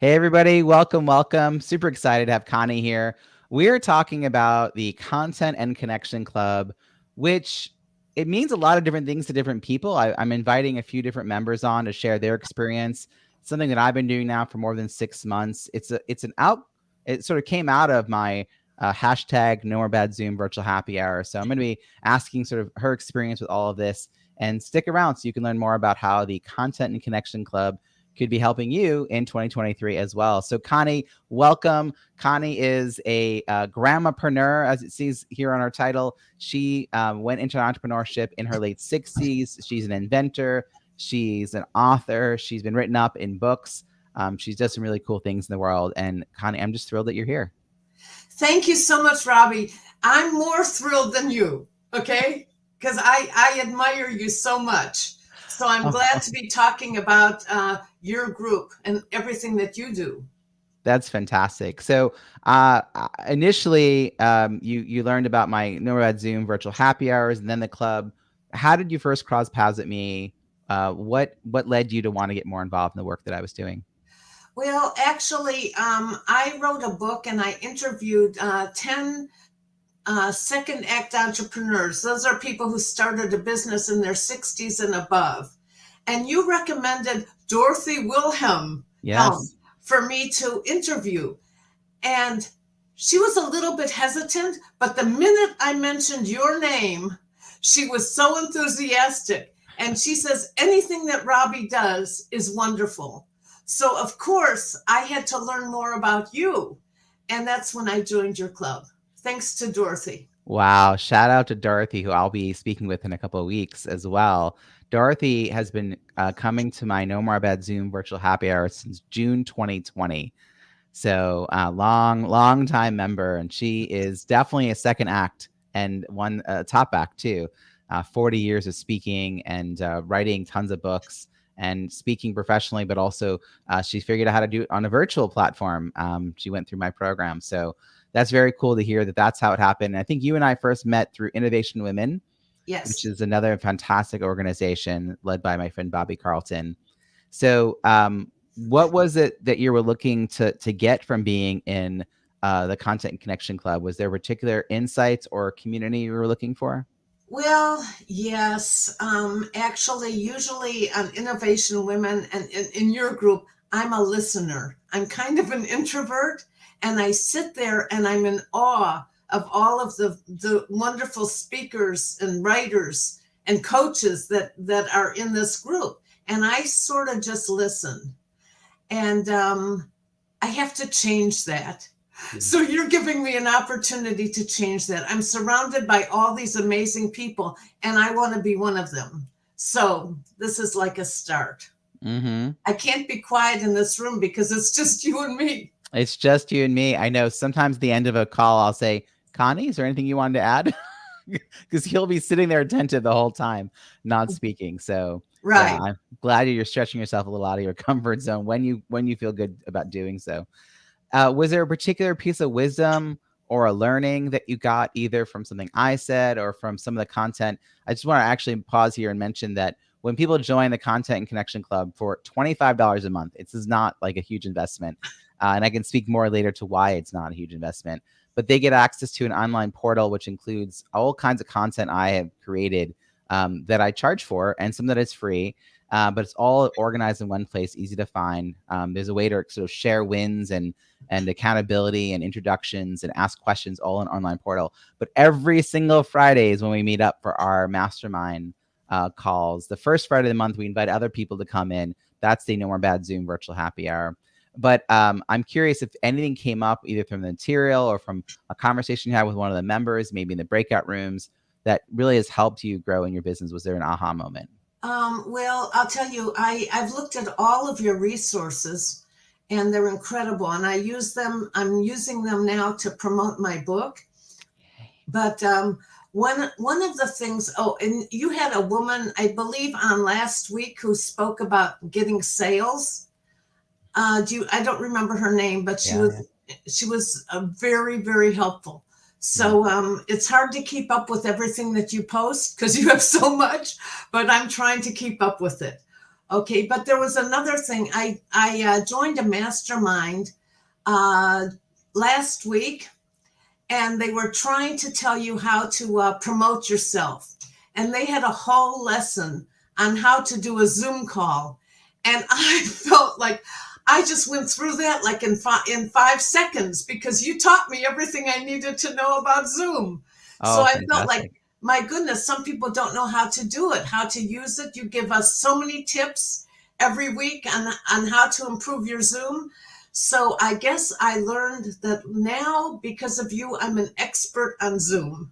Hey, everybody. Welcome, welcome. Super excited to have Connie here. We're talking about the Content and Connection Club, which it means a lot of different things to different people. I'm inviting a few different members on to share their experience. Something that I've been doing now for more than 6 months. It sort of came out of my hashtag No More Bad Zoom virtual happy hour. So I'm going to be asking sort of her experience with all of this, and stick around so you can learn more about how the Content and Connection Club could be helping you in 2023 as well. So Connie, welcome. Connie is a grammapreneur, as it says here on our title. She went into entrepreneurship in her late 60s. She's an inventor. She's an author. She's been written up in books. She's done some really cool things in the world. And Connie, I'm just thrilled that you're here. Thank you so much, Robbie. I'm more thrilled than you, okay? Because I admire you so much. So I'm glad to be talking about your group and everything that you do. That's fantastic. So initially, you learned about my No More Bad Zoom virtual happy hours and then the club. How did you first cross paths at me? What led you to want to get more involved in the work that I was doing? Well, actually, I wrote a book and I interviewed 10 second act entrepreneurs. Those are people who started a business in their 60s and above. And you recommended Dorothy Wilhelm Yes. for me to interview. And she was a little bit hesitant, but the minute I mentioned your name, she was so enthusiastic. And she says, anything that Robbie does is wonderful. So, of course, I had to learn more about you. And that's when I joined your club. Thanks to Dorothy. Wow. Shout out to Dorothy, who I'll be speaking with in a couple of weeks as well. Dorothy has been coming to my No More Bad Zoom virtual happy hour since June 2020. So long time member. And she is definitely a second act and one top act too. 40 years of speaking and writing tons of books and speaking professionally, but also she figured out how to do it on a virtual platform. She went through my program. So that's very cool to hear that that's how it happened. And I think you and I first met through Innovation Women, Yes. which is another fantastic organization led by my friend Bobby Carlton. So what was it that you were looking to get from being in the Content and Connection Club? Was there particular insights or community you were looking for? Well, yes. Actually, usually on Innovation Women and in your group, I'm a listener. I'm kind of an introvert, and I sit there and I'm in awe of all of the wonderful speakers and writers and coaches that are in this group. And I sort of just listen. And I have to change that. So you're giving me an opportunity to change that. I'm surrounded by all these amazing people, and I want to be one of them. So this is like a start. Mm-hmm. I can't be quiet in this room because it's just you and me. It's just you and me. I know sometimes at the end of a call, I'll say, Connie, is there anything you wanted to add? Because he'll be sitting there attentive the whole time, not speaking. So Right. yeah, I'm glad you're stretching yourself a little out of your comfort zone when you feel good about doing so. Was there a particular piece of wisdom or a learning that you got either from something I said or from some of the content? I just want to actually pause here and mention that when people join the Content and Connection Club for $25 a month, it's not like a huge investment. And I can speak more later to why it's not a huge investment. But they get access to an online portal, which includes all kinds of content I have created that I charge for, and some that is free. But it's all organized in one place, easy to find. There's a way to sort of share wins and accountability and introductions and ask questions all in an online portal. But every single Friday is when we meet up for our mastermind calls. The first Friday of the month, we invite other people to come in. That's the No More Bad Zoom virtual happy hour. But I'm curious if anything came up either from the material or from a conversation you had with one of the members, maybe in the breakout rooms, that really has helped you grow in your business. Was there an aha moment? Well, I'll tell you, I've looked at all of your resources and they're incredible. And I use them. I'm using them now to promote my book. But one of the things, oh, and you had a woman, I believe, on last week who spoke about getting sales. I don't remember her name, but she was very, very helpful. So it's hard to keep up with everything that you post because you have so much, but I'm trying to keep up with it. Okay, but there was another thing. I joined a mastermind uh, last week, and they were trying to tell you how to promote yourself. And they had a whole lesson on how to do a Zoom call. And I felt like I just went through that like in 5 seconds because you taught me everything I needed to know about Zoom. So Oh, I felt like, fantastic. my goodness, some people don't know how to do it, how to use it. You give us so many tips every week on how to improve your Zoom. So I guess I learned that now, because of you, I'm an expert on Zoom.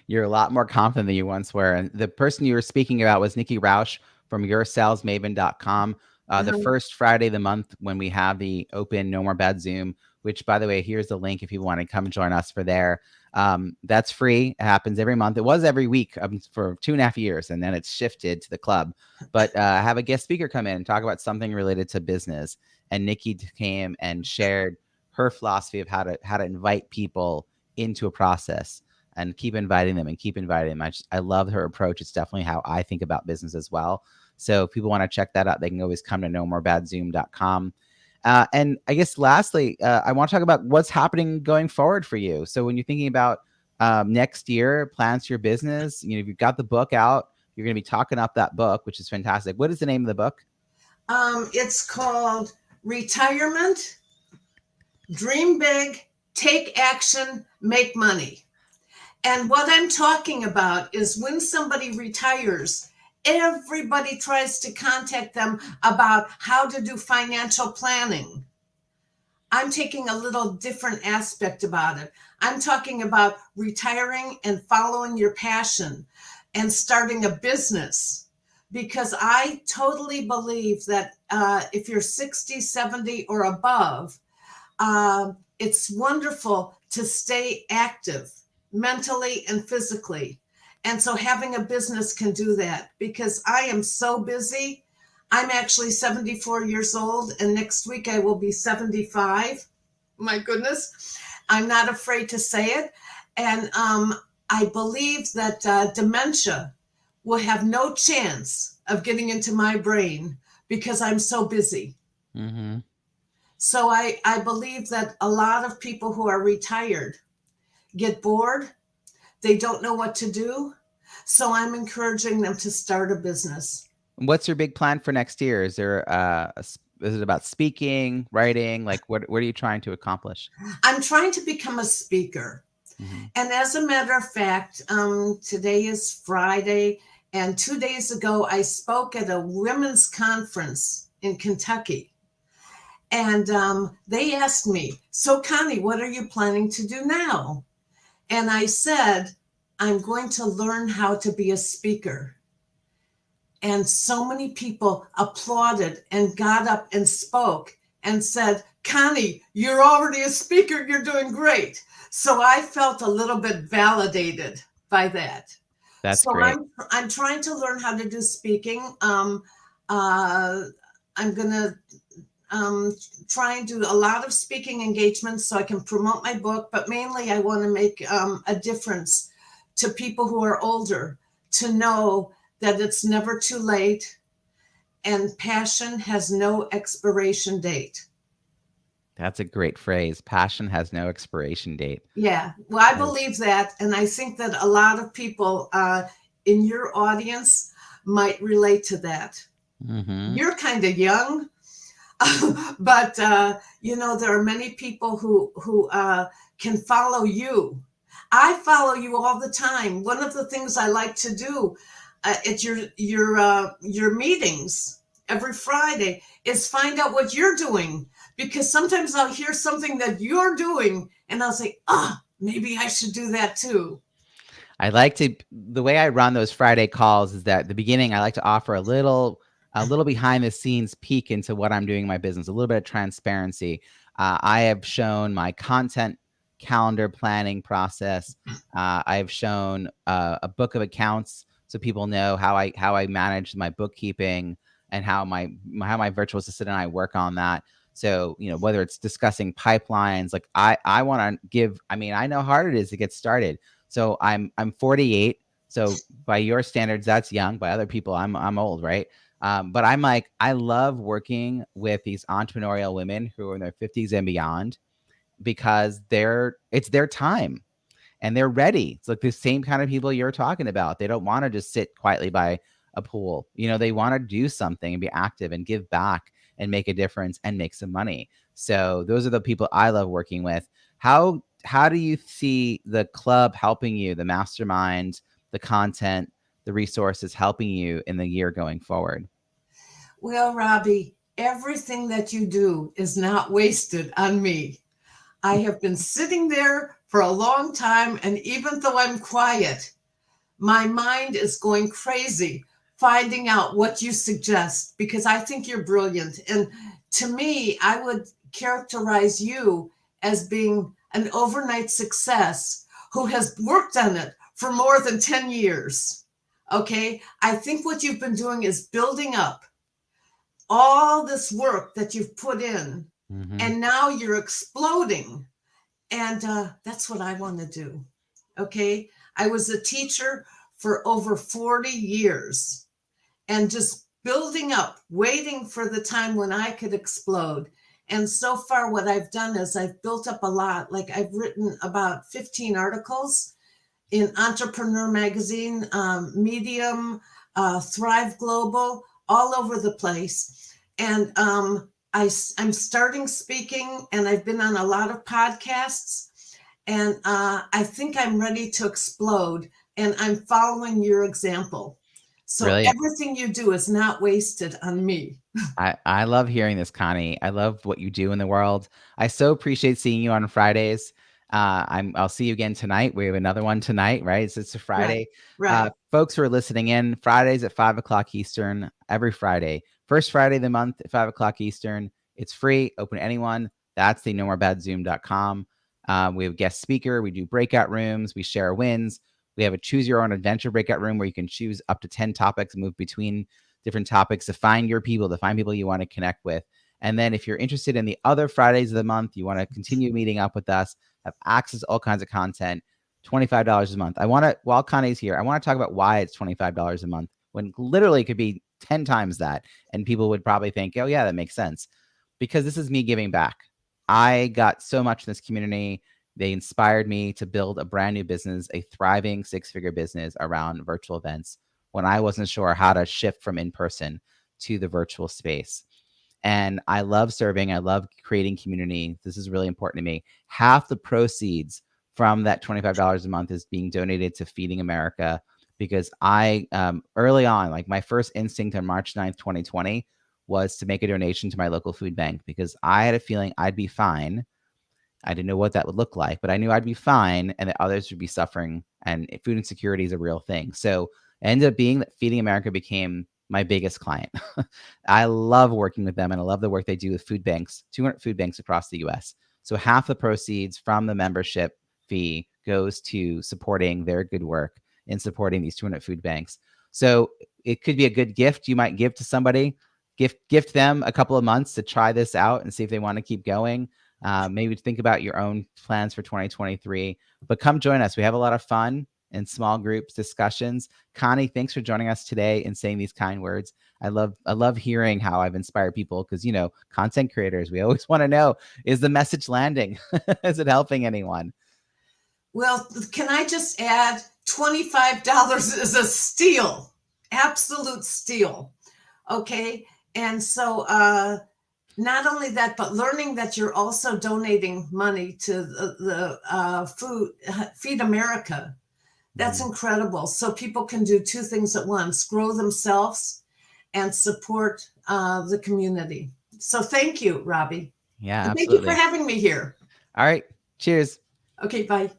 You're a lot more confident than you once were. And the person you were speaking about was Nikki Roush from yoursalesmaven.com. The Uh-huh. first Friday of the month when we have the open No More Bad Zoom, which, by the way, here's the link if you want to come join us for there. That's free. It happens every month. It was every week for 2.5 years, and then it's shifted to the club. But have a guest speaker come in and talk about something related to business. And Nikki came and shared her philosophy of how to invite people into a process and keep inviting them and keep inviting them. I love her approach. It's definitely how I think about business as well. So if people want to check that out, they can always come to nomoorebadzoom.com. And I guess lastly, I want to talk about what's happening going forward for you. So when you're thinking about next year, plans for your business, if you've got the book out, you're going to be talking up that book, which is fantastic. What is the name of the book? It's called Retirement, Dream Big, Take Action, Make Money. And what I'm talking about is when somebody retires, everybody tries to contact them about how to do financial planning. I'm taking a little different aspect about it. I'm talking about retiring and following your passion and starting a business. Because I totally believe that if you're 60, 70, or above, it's wonderful to stay active mentally and physically. And so having a business can do that because I am so busy. I'm actually 74 years old, and next week I will be 75. My goodness, I'm not afraid to say it. And I believe that dementia will have no chance of getting into my brain because I'm so busy. Mm-hmm. So I believe that a lot of people who are retired get bored. They don't know what to do. So I'm encouraging them to start a business. What's your big plan for next year? Is there is it about speaking, writing? Like what are you trying to accomplish? I'm trying to become a speaker. Mm-hmm. And as a matter of fact, today is Friday. And 2 days ago, I spoke at a women's conference in Kentucky. And they asked me, "So, Connie, what are you planning to do now?" And I said, "I'm going to learn how to be a speaker." And so many people applauded and got up and spoke and said, "Connie, you're already a speaker. You're doing great." So I felt a little bit validated by that. That's So great. I'm trying to learn how to do speaking. Uh, I'm gonna um, try and do a lot of speaking engagements so I can promote my book. But mainly, I want to make a difference to people who are older to know that it's never too late and passion has no expiration date. That's a great phrase. Passion has no expiration date. Yeah, well, I believe that. And I think that a lot of people in your audience might relate to that. Mm-hmm. You're kind of young, but there are many people who can follow you. I follow you all the time. One of the things I like to do at your meetings every Friday is find out what you're doing, because sometimes I'll hear something that you're doing and I'll say, maybe I should do that too. I like to the way I run those Friday calls is that at the beginning I like to offer a little behind the scenes peek into what I'm doing in my business, a little bit of transparency. I have shown my content calendar planning process. I have shown a book of accounts so people know how I manage my bookkeeping and how my virtual assistant and I work on that. So, whether it's discussing pipelines, like I want to give, I mean, I know how hard it is to get started. So I'm 48. So by your standards, that's young. By other people, I'm old, right? But I'm like, I love working with these entrepreneurial women who are in their 50s and beyond because it's their time and they're ready. It's like the same kind of people you're talking about. They don't want to just sit quietly by a pool. They want to do something and be active and give back and make a difference and make some money. So those are the people I love working with. How do you see the club helping you, the mastermind, the content, the resources helping you in the year going forward? Well, Robbie, everything that you do is not wasted on me. I have been sitting there for a long time, and even though I'm quiet, my mind is going crazy finding out what you suggest because I think you're brilliant. And to me, I would characterize you as being an overnight success who has worked on it for more than 10 years. Okay. I think what you've been doing is building up all this work that you've put in, Mm-hmm. and now you're exploding. And that's what I want to do. Okay. I was a teacher for over 40 years and just building up, waiting for the time when I could explode. And so far, what I've done is I've built up a lot. Like I've written about 15 articles in Entrepreneur Magazine, Medium, Thrive Global, all over the place. And I'm starting speaking, and I've been on a lot of podcasts. And I think I'm ready to explode, and I'm following your example. So Brilliant. everything you do is not wasted on me. I love hearing this, Connie. I love what you do in the world. I so appreciate seeing you on Fridays. I'll see you again tonight. We have another one tonight, right? So it's a Right, Friday. right. Folks who are listening in, Fridays at 5 o'clock Eastern, every Friday. First Friday of the month at 5 o'clock Eastern. It's free, open to anyone. That's the nomorabadzoom.com. We have a guest speaker. We do breakout rooms. We share wins. We have a choose your own adventure breakout room where you can choose up to 10 topics and move between different topics to find your people, to find people you want to connect with. And then if you're interested in the other Fridays of the month, you want to continue meeting up with us, have access to all kinds of content, $25 a month. While Connie's here, I want to talk about why it's $25 a month when literally it could be 10 times that. And people would probably think, oh, yeah, that makes sense. Because this is me giving back. I got so much in this community. They inspired me to build a brand new business, a thriving 6-figure business around virtual events when I wasn't sure how to shift from in person to the virtual space. And I love serving. I love creating community. This is really important to me. Half the proceeds from that $25 a month is being donated to Feeding America because I, early on, like my first instinct on March 9th, 2020, was to make a donation to my local food bank because I had a feeling I'd be fine. I didn't know what that would look like, but I knew I'd be fine and that others would be suffering. And food insecurity is a real thing. So it ended up being that Feeding America became my biggest client. I love working with them and I love the work they do with food banks, 200 food banks across the US. So half the proceeds from the membership fee goes to supporting their good work in supporting these 200 food banks. So it could be a good gift you might give to somebody. Gift them a couple of months to try this out and see if they want to keep going. Maybe think about your own plans for 2023, but come join us. We have a lot of fun in small groups discussions. Connie, thanks for joining us today and saying these kind words. I love hearing how I've inspired people because, content creators, we always want to know, is the message landing? Is it helping anyone? Well, can I just add $25 is a steal, absolute steal. Okay. And so, not only that, but learning that you're also donating money to the Feed America. That's incredible. So people can do two things at once: grow themselves and support the community. So thank you, Robbie. Yeah, And thank you for absolutely. having me here. All right. Cheers. Okay, bye.